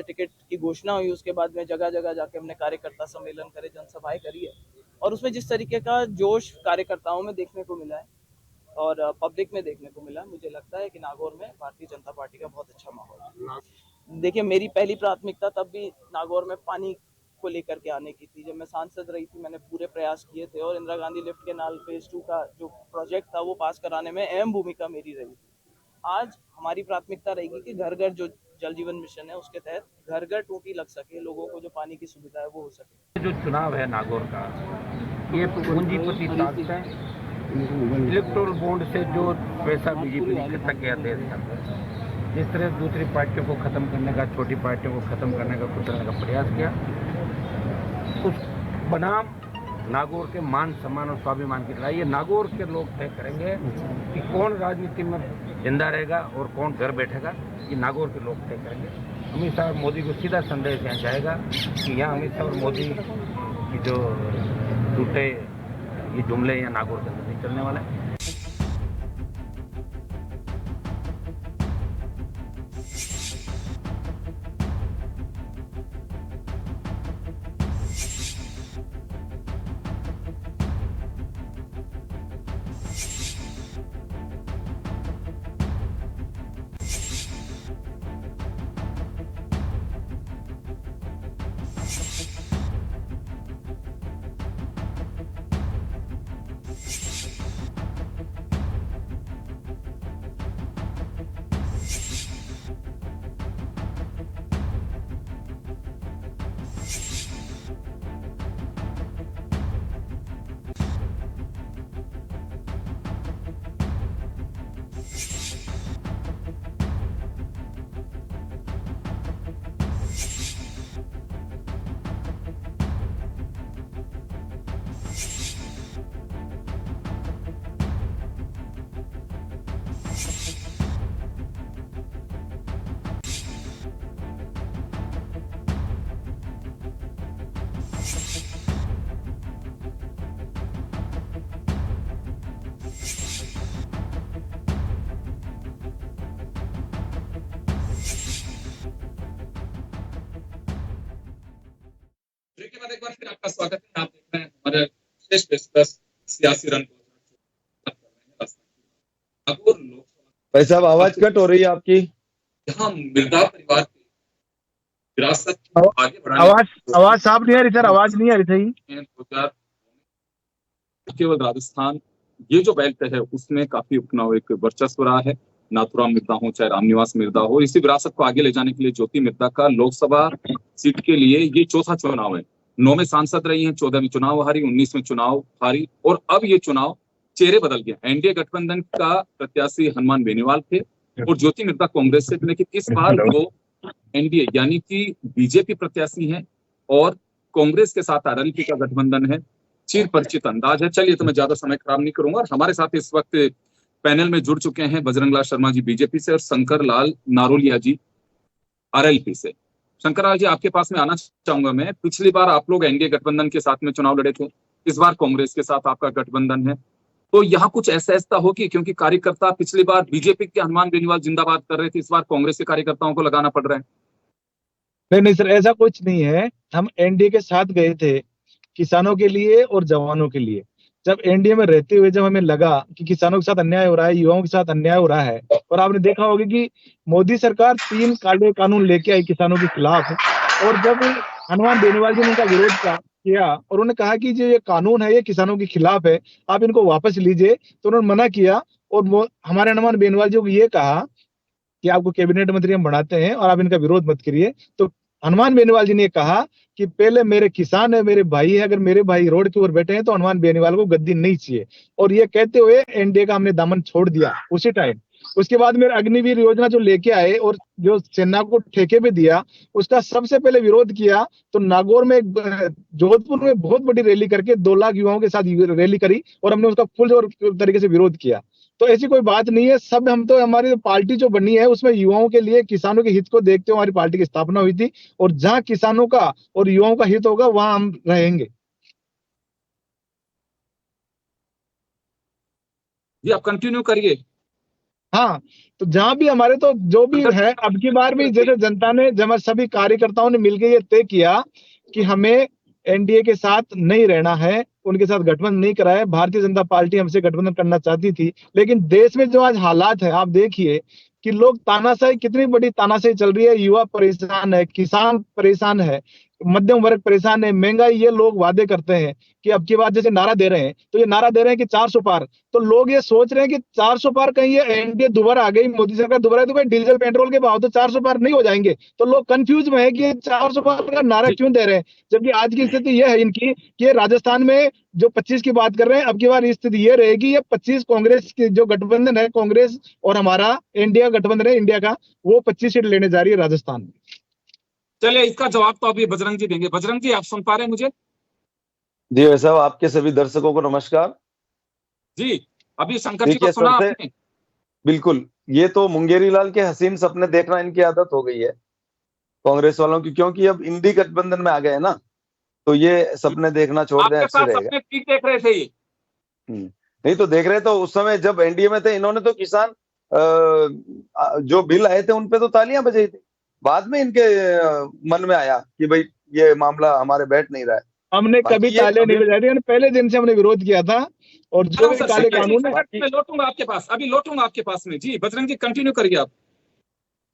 Ticket की घोषणा हुई उसके बाद में जगह जगह जाके हमने कार्यकर्ता सम्मेलन करे, जनसभाएं करी है, और उसमें जिस तरीके का जोश कार्यकर्ताओं में देखने को मिला है और पब्लिक में देखने को मिला, मुझे लगता है कि नागौर में भारतीय जनता पार्टी का बहुत अच्छा माहौल है। देखिए, मेरी पहली प्राथमिकता तब भी नागौर में पानी को लेकर के आने की थी। जब मैं सांसद रही थी, मैंने पूरे प्रयास किए थे और Indira Gandhi lift canal phase 2 का जो प्रोजेक्ट था वो पास कराने में अहम भूमिका मेरी रही थी। आज हमारी प्राथमिकता रहेगी कि घर घर जो जल जीवन मिशन है उसके तहत घर घर टूटी लग सके, लोगों को जो पानी की सुविधा है वो हो सके। जो चुनाव है नागौर का, ये पूंजीपति ताकतें इलेक्टोरल बॉन्ड से जो पैसा बीजेपी ने इकट्ठा किया देश के अंदर, जिस तरह दूसरी पार्टियों को खत्म करने का, छोटी पार्टियों को खत्म करने का, कुचलने का प्रयास किया, उस बनाम नागौर के मान सम्मान और स्वाभिमान की लड़ाई ये नागौर के लोग तय करेंगे कि कौन राजनीति में जिंदा रहेगा और कौन घर बैठेगा। ये नागौर के लोग तय करेंगे। अमित शाह और मोदी को सीधा संदेश यहाँ जाएगा कि यहाँ अमित शाह और मोदी की जो टूटे ये जुमले यहाँ नागौर के अंदर नहीं चलने वाला है। ब्रेक के बाद एक बार फिर आपका स्वागत है। आप देख रहे हैं हमारे विशेष पेशकश सियासी रन नागौर लोकसभा। भाई साहब आवाज कट हो रही है आपकी। यहाँ मिर्जा परिवार की विरासत आगे बढ़ाने आवाज साफ नहीं आ रही सर, आवाज नहीं आ रही सही। केवल राजस्थान ये जो बेल्ट है उसमें काफी उपचुनाव एक वर्चस्व रहा है। नाथुराम मिर्जा हो चाहे रामनिवास मिर्जा हो, इसी विरासत को आगे ले जाने के लिए ज्योति मिर्जा का लोकसभा सीट के लिए ये चौथा चुनाव है। 9 में सांसद रही हैं, 14 में चुनाव हारी, 19 में चुनाव हारी और अब ये चुनाव चेहरे बदल गया। एनडीए गठबंधन का प्रत्याशी हनुमान बेनीवाल थे और ज्योति मिर्जा कांग्रेस से, लेकिन इस बार वो एनडीए यानी कि बीजेपी प्रत्याशी हैं और कांग्रेस के साथ आरएलपी का गठबंधन है। चिर परिचित अंदाज है। चलिए, तो मैं ज्यादा समय खराब नहीं करूंगा। और हमारे साथ इस वक्त पैनल में जुड़ चुके हैं बजरंग लाल शर्मा जी बीजेपी से और शंकर लाल नारोलिया जी आरएलपी से। शंकर लाल जी, आपके पास में आना चाहूंगा मैं। पिछली बार आप लोग एनडीए गठबंधन के साथ में चुनाव लड़े थे, इस बार कांग्रेस के साथ आपका गठबंधन है, तो यहाँ कुछ ऐसा हो कि क्योंकि कार्यकर्ता पिछली बार बीजेपी के हनुमान बेनीवाल जिंदाबाद कर रहे थे, इस बार कांग्रेस के कार्यकर्ताओं को लगाना पड़ रहा है? नहीं सर, ऐसा कुछ नहीं है। हम एनडीए के साथ गए थे किसानों के लिए और जवानों के लिए। जब एनडीए में रहते हुए जब हमें लगा कि किसानों के साथ अन्याय हो रहा है, युवाओं के साथ अन्याय हो रहा है, और आपने देखा होगा कि मोदी सरकार 3 काले कानून लेके आई किसानों के खिलाफ, और जब हनुमान बेनीवाल जी ने उनका विरोध किया और उन्होंने कहा कि जो ये कानून है ये किसानों के खिलाफ है, आप इनको वापस लीजिए, तो उन्होंने मना किया। और हमारे हनुमान बेनीवाल जी को ये कहा कि आपको कैबिनेट मंत्री हम बनाते हैं और आप इनका विरोध मत करिए। तो हनुमान बेनीवाल जी ने कहा कि पहले मेरे किसान है, मेरे भाई है, अगर मेरे भाई रोड के ऊपर बैठे हैं तो हनुमान बेनीवाल को गद्दी नहीं चाहिए। और ये कहते हुए एनडीए का हमने दामन छोड़ दिया उसी टाइम। उसके बाद मेरे अग्निवीर योजना जो लेके आए और जो सेना को ठेके पे दिया, उसका सबसे पहले विरोध किया। तो नागौर में जोधपुर में बहुत बड़ी रैली करके 2 लाख युवाओं के साथ रैली करी और हमने उसका फुल तरीके से विरोध किया। तो ऐसी कोई बात नहीं है। सब हम तो, हमारी पार्टी जो बनी है उसमें युवाओं के लिए, किसानों के हित को देखते हुए हमारी पार्टी की स्थापना हुई थी, और जहां किसानों का और युवाओं का हित होगा वहां हम रहेंगे। जी, आप कंटिन्यू करिए। हाँ, तो जहां भी हमारे तो जो भी है, अब की बार भी जैसे जनता ने, जब सभी कार्यकर्ताओं ने मिलकर ये तय किया कि हमें एनडीए के साथ नहीं रहना है, उनके साथ गठबंधन नहीं करा है। भारतीय जनता पार्टी हमसे गठबंधन करना चाहती थी, लेकिन देश में जो आज हालात है, आप देखिए कि लोग तानाशाही, कितनी बड़ी तानाशाही चल रही है। युवा परेशान है, किसान परेशान है, मध्यम वर्ग परेशान है, महंगाई। ये लोग वादे करते हैं कि अब की बार जैसे नारा दे रहे हैं, तो ये नारा दे रहे हैं कि 400 पार। तो लोग ये सोच रहे हैं कि 400 पार, कहीं ये एनडीए दोबारा आ गई, मोदी सरकार दोबारा, तो कहीं डीजल पेट्रोल के भाव तो 400 पार नहीं हो जाएंगे। तो लोग कंफ्यूज में है कि ये 400 पार का नारा क्यों दे रहे हैं, जबकि आज की स्थिति ये है इनकी कि ये राजस्थान में जो 25 की बात कर रहे हैं, अब की बार स्थिति ये रहेगी, ये 25 कांग्रेस की जो गठबंधन है, कांग्रेस और हमारा इंडिया गठबंधन है इंडिया का, वो 25 सीट लेने जा रही है राजस्थान में। चलिए, इसका जवाब तो अभी बजरंग जी देंगे। बजरंग जी, आप सुन पा रहे हैं मुझे? जी भाई साहब, आपके सभी दर्शकों को नमस्कार। जी, अभी शंकर जी को देखिए, सुना सबसे आपने? बिल्कुल, ये तो मुंगेरी लाल के हसीन सपने देखना इनकी आदत हो गई है कांग्रेस वालों की, क्योंकि अब इंडी गठबंधन में आ गए ना, तो ये सपने देखना छोड़ दें, आपके अच्छे साथ रहेगा। अपने ठीक देख रहे थे ये? नहीं तो देख रहे, तो उस समय जब एनडीए में थे, इन्होंने तो किसान जो बिल आए थे उन पे तो तालियां बजाई थी। बाद में इनके मन में आया कि भाई ये मामला हमारे बैठ नहीं रहा है। हमने कभी बाकी ये ताले नहीं बजाए थे, पहले दिन से हमने विरोध किया था। और जो भी सर, काले शंकर जी, कानून है, शंकर जी, मैं लौटूंगा आपके पास, अभी लौटूंगा आपके पास में। जी बजरंग जी, कंटिन्यू करिए आप।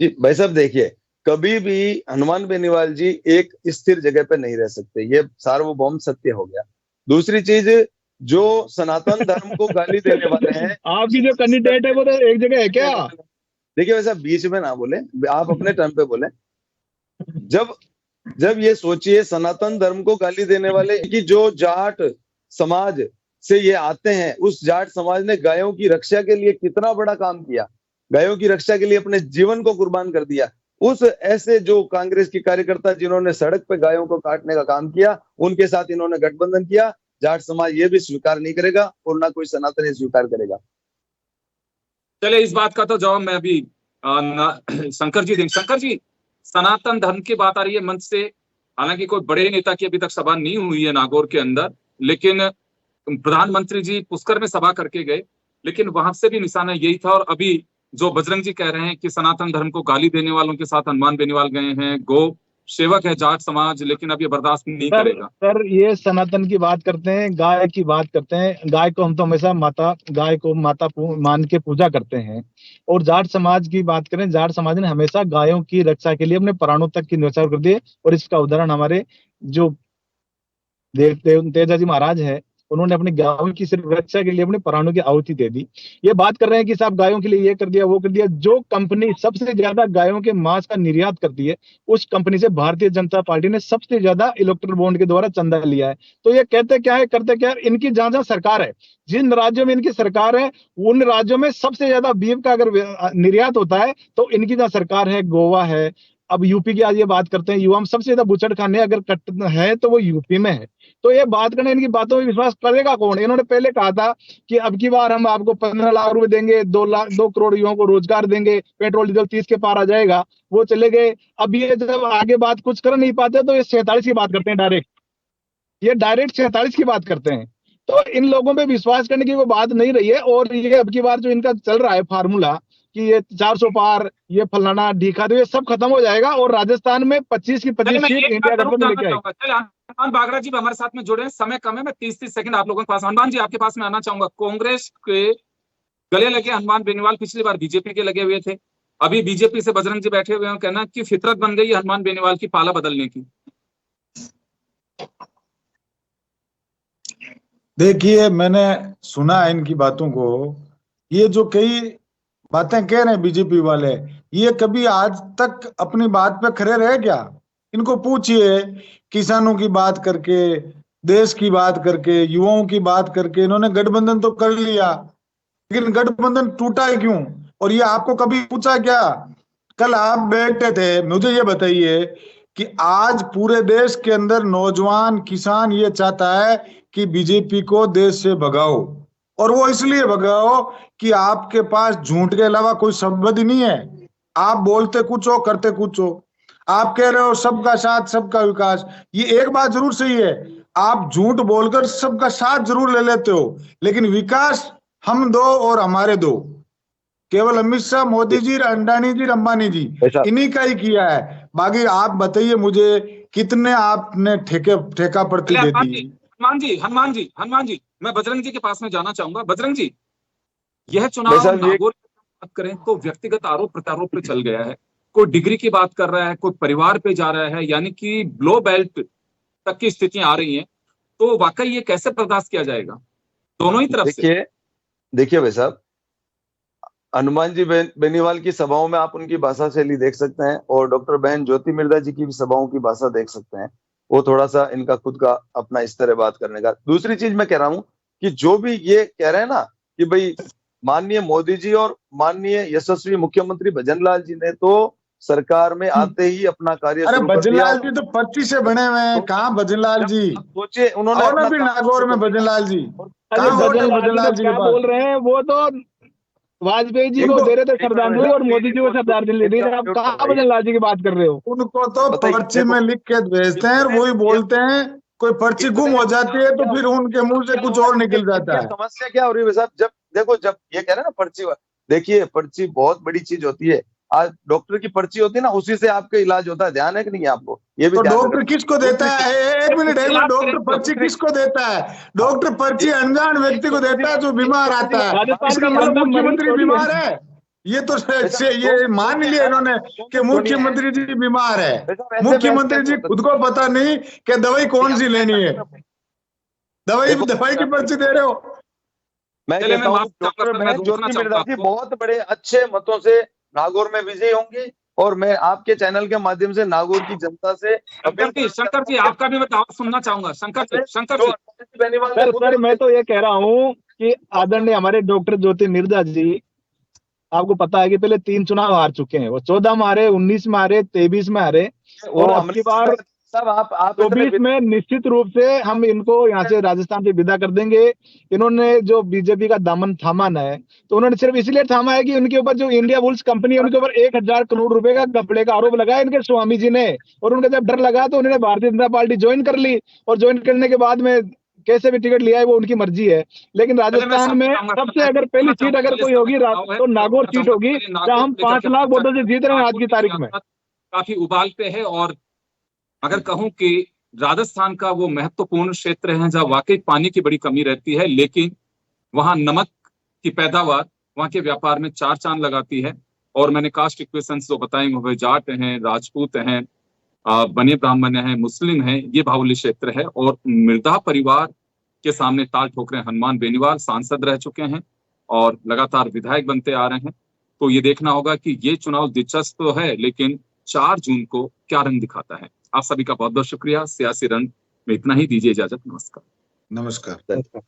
जी भाई साहब, देखिए, कभी भी हनुमान बेनीवाल जी एक स्थिर जगह पे नहीं रह सकते, ये सार्वभौम सत्य हो गया। दूसरी चीज, जो सनातन धर्म को गाली देने वाले हैं, आपकी जो कैंडिडेट है वो तो एक जगह है क्या? देखिए वैसा बीच में ना बोले, आप अपने टर्म पे बोले। जब जब ये सोचिए, सनातन धर्म को गाली देने वाले कि जो जाट समाज से ये आते हैं, उस जाट समाज ने गायों की रक्षा के लिए कितना बड़ा काम किया, गायों की रक्षा के लिए अपने जीवन को कुर्बान कर दिया। उस ऐसे जो कांग्रेस के कार्यकर्ता जिन्होंने सड़क पे गायों को काटने का काम किया, उनके साथ इन्होंने गठबंधन किया। जाट समाज ये भी स्वीकार नहीं करेगा और ना कोई सनातनी स्वीकार करेगा। चले, इस बात का तो जवाब मैं अभी शंकर जी देंगे। शंकर जी, सनातन धर्म की बात आ रही है मंच से, हालांकि कोई बड़े नेता की अभी तक सभा नहीं हुई है नागौर के अंदर, लेकिन प्रधानमंत्री जी पुष्कर में सभा करके गए, लेकिन वहां से भी निशाना यही था। और अभी जो बजरंग जी कह रहे हैं कि सनातन धर्म को गाली देने वालों के साथ हनुमान बेनीवाल गए हैं, गो सेवक है जाट समाज, लेकिन अब ये बर्दाश्त नहीं करेगा। सर ये सनातन की बात करते हैं, गाय की बात करते हैं। गाय को हम तो हमेशा माता, गाय को माता मान के पूजा करते हैं। और जाट समाज की बात करें, जाट समाज ने हमेशा गायों की रक्षा के लिए अपने प्राणों तक की न्यौछावर कर दिए। और इसका उदाहरण हमारे जो तेजा जी महाराज है, उन्होंने अपनी गायों की सिर्फ रक्षा के लिए अपने प्राणों की आहुति दे दी। ये बात कर रहे हैं कि साहब गायों के लिए ये कर दिया, वो कर दिया। जो कंपनी सबसे ज्यादा गायों के मांस का निर्यात करती है, उस कंपनी से भारतीय जनता पार्टी ने सबसे ज्यादा इलेक्ट्रल बॉन्ड के द्वारा चंदा लिया है। तो ये कहते क्या है, करते क्या है, इनकी जहां जहां सरकार है, जिन राज्यों में इनकी सरकार है, उन राज्यों में सबसे ज्यादा बीफ का अगर निर्यात होता है, तो इनकी जहां सरकार है, गोवा है। अब यूपी की आज ये बात करते हैं, युवा में सबसे ज्यादा बुचड़ खाने अगर कट है तो वो यूपी में है। तो ये बात करने, इनकी बातों में विश्वास करेगा कौन? इन्होंने पहले कहा था कि अब की बार हम आपको 15 लाख रुपए देंगे, 2 करोड़ युवाओं को रोजगार देंगे, पेट्रोल डीजल 30 के पार आ जाएगा, वो चले गए। अब ये जब आगे बात कुछ कर नहीं पाते, तो ये 47 की बात करते हैं डायरेक्ट। ये डायरेक्ट 47 की बात करते हैं। तो इन लोगों पे विश्वास करने की वो बात नहीं रही है। और ये अब की बार जो इनका चल रहा है फार्मूला कि ये 400 पार, ये फलाना ढीका, तो ये सब खत्म हो जाएगा और राजस्थान में 25 की 25 सीट इंडिया गठबंधन लेके आएगी। हनुमान बागड़ा जी हमारे साथ में जुड़े हैं, समय कम है, मैं 30 सेकंड आप लोगों के पास, हनुमान जी आपके पास में आना चाहूंगा। कांग्रेस के गले लगे हनुमान बेनीवाल पिछली बार बीजेपी के लगे हुए थे, अभी बीजेपी से बजरंग जी बैठे हुए हैं, कहना कि फितरत बन गई हनुमान बेनीवाल की पाला बदलने की। देखिए, मैंने सुना है इनकी बातों को। ये जो कई बातें कह रहे हैं बीजेपी वाले, ये कभी आज तक अपनी बात पे खड़े रहे क्या? इनको पूछिए, किसानों की बात करके, देश की बात करके, युवाओं की बात करके इन्होंने गठबंधन तो कर लिया, लेकिन गठबंधन टूटा है क्यों? और ये आपको कभी पूछा क्या? कल आप बैठे थे, मुझे ये बताइए कि आज पूरे देश के अंदर नौजवान किसान ये चाहता है कि बीजेपी को देश से भगाओ, और वो इसलिए भगाओ कि आपके पास झूठ के अलावा कोई शब्द ही नहीं है। आप बोलते कुछ हो, करते कुछ हो। आप कह रहे हो सबका साथ सबका विकास, ये एक बात जरूर सही है, आप झूठ बोलकर सबका साथ जरूर ले लेते हो, लेकिन विकास हम दो और हमारे दो, केवल अमित शाह, मोदी जी, अंडानी जी, अंबानी जी, ऐसा इन्हीं का ही किया है। बाकी आप बताइए मुझे कितने आपने ठेका प्रति चलिए दे हनुमान दी? जी, हनुमान जी, हनुमान जी, हनुमान जी, मैं बजरंग जी के पास में जाना चाहूंगा। बजरंग जी, यह भाई चुनाव साहब ये नागौर की बात करें तो व्यक्तिगत आरोप प्रत्यारोप पे चल गया है। कोई डिग्री की बात कर रहा है, कोई परिवार पे जा रहा है, यानी कि ब्लो बेल्ट तक की स्थितियां आ रही हैं। तो वाकई ये कैसे बर्दाश्त किया जाएगा दोनों ही तरफ से? देखिए, देखिए भाई साहब, हनुमान जी बेनीवाल की सभाओं में आप उनकी भाषा शैली देख सकते हैं, और डॉक्टर बहन ज्योति मिर्धा जी की भी सभाओं की भाषा देख सकते हैं। वो थोड़ा सा इनका खुद का अपना इस तरह बात करने का। दूसरी चीज मैं कह रहा हूं कि जो भी ये कह रहे हैं ना कि भाई माननीय मोदी जी और माननीय यशस्वी मुख्यमंत्री भजनलाल जी ने तो सरकार में आते ही अपना कार्य अरे शुरू कर दिया। भजनलाल जी तो पर्ची से बने हुए हैं, कहाँ भजनलाल जी? आप सोचिए, उन्होंने आओ ना अपना फिर काम नागौर शुरू में कर दिया। भजनलाल जी, अरे कहाँ वोट है भजनलाल जी भजनलाल तो जी के क्या पास? बोल रहे हैं, वो तो वाजपेयी जी को देखो, दे रहे थे श्रद्धांजलि और मोदी जी को श्रद्धांजलि दे रही है। आप कहाँ भजनलाल जी की बात कर रहे हो? उनको तो बताइए, पर्ची देखो, में लिख के भेजते हैं और वही बोलते हैं। कोई पर्ची गुम हो जाती है तो फिर उनके मुंह से कुछ और निकल जाता है। समस्या क्या हो रही है साहब? जब देखो, जब ये कह रहे हैं ना पर्ची, देखिए पर्ची बहुत बड़ी चीज होती है। आज डॉक्टर की पर्ची होती है ना, उसी से आपका इलाज होता है। ध्यान है कि नहीं आपको? ये भी तो ध्यान डॉक्टर रखना। किसको देता है? एक मिनट, डॉक्टर पर्ची किसको देता है? डॉक्टर पर्ची अनजान व्यक्ति को देता है जो बीमार आता है। राजस्थान इसका की मतलब जनता मरीज मुख्यमंत्री थोड़ी बीमार है। है? ये तो ये मान लिया इन्होंने कि मुख्यमंत्री जी बीमार है। मुख्यमंत्री जी खुद को पता नहीं कि दवाई कौन सी लेनी है। दवाई दवाई की पर्ची दे रहे हो। मैं चलिए, कहता मैं हूँ माफ डॉक्टर चाहूंगा सर, मैं बहन रोकना ज्योति चाहूंगा मिर्धा जी आपको। बहुत बड़े अच्छे मतों से नागौर में विजयी होंगी, और मैं आपके चैनल के माध्यम से नागौर की जनता से अपील शंकर जी, आपका भी मैं दावा सुनना चाहूंगा। शंकर जी, शंकर जो जी, बेनीवाल ने खुद सर मैं तो ये कह रहा हूँ कि आदरणीय हमारे डॉक्टर ज्योति मिर्धा जी, आपको पता है कि पहले 3 चुनाव हार चुके हैं। वो 14 में हारे, 19 में हारे, 23 में हारे, और वो अब हमने की बार सब आप इतने 24 में निश्चित रूप से हम इनको यहाँ से राजस्थान से विदा कर देंगे। इन्होंने जो बीजेपी का दामन थामा है, तो उन्होंने सिर्फ इसलिए थामा है कि उनके ऊपर जो इंडिया बुल्स कंपनी है, उनके ऊपर 1000 करोड़ रुपए का घपले का आरोप लगाया इनके स्वामी जी ने। और उनका जब डर लगा तो उन्होंने भारतीय जनता पार्टी ज्वाइन कर ली, और ज्वाइन करने के बाद में कैसे भी टिकट लिया है वो उनकी मर्जी है। लेकिन चलिए मैं राजस्थान में समझ जाऊंगा। सबसे अगर पहली सीट अगर कोई होगी तो नागौर सीट होगी, जहां हम 5 लाख वोटों से जीत रहे हैं आज की तारीख में। काफी उबाल पे है, और अगर कहूं कि राजस्थान का वो महत्वपूर्ण क्षेत्र है जहां वाकई पानी की बड़ी कमी रहती है, लेकिन वहां नमक की पैदावार वहां के व्यापार में 4 चांद लगाती है। और मैंने कास्ट इक्वेशंस जो बताई, वो जाट हैं, राजपूत हैं, बने ब्राह्मण हैं, मुस्लिम हैं, ये बाहुल्य क्षेत्र है। और मिर्धा परिवार के सामने ताल ठोक रहे हैं। हनुमान बेनीवाल सांसद रह चुके हैं और लगातार विधायक बनते आ रहे हैं। तो ये देखना होगा कि ये चुनाव दिलचस्प तो है, लेकिन 4 जून को क्या रंग दिखाता है। आप सभी का बहुत बहुत शुक्रिया। सियासी रण में इतना ही, दीजिए इजाजत। नमस्कार। नमस्कार।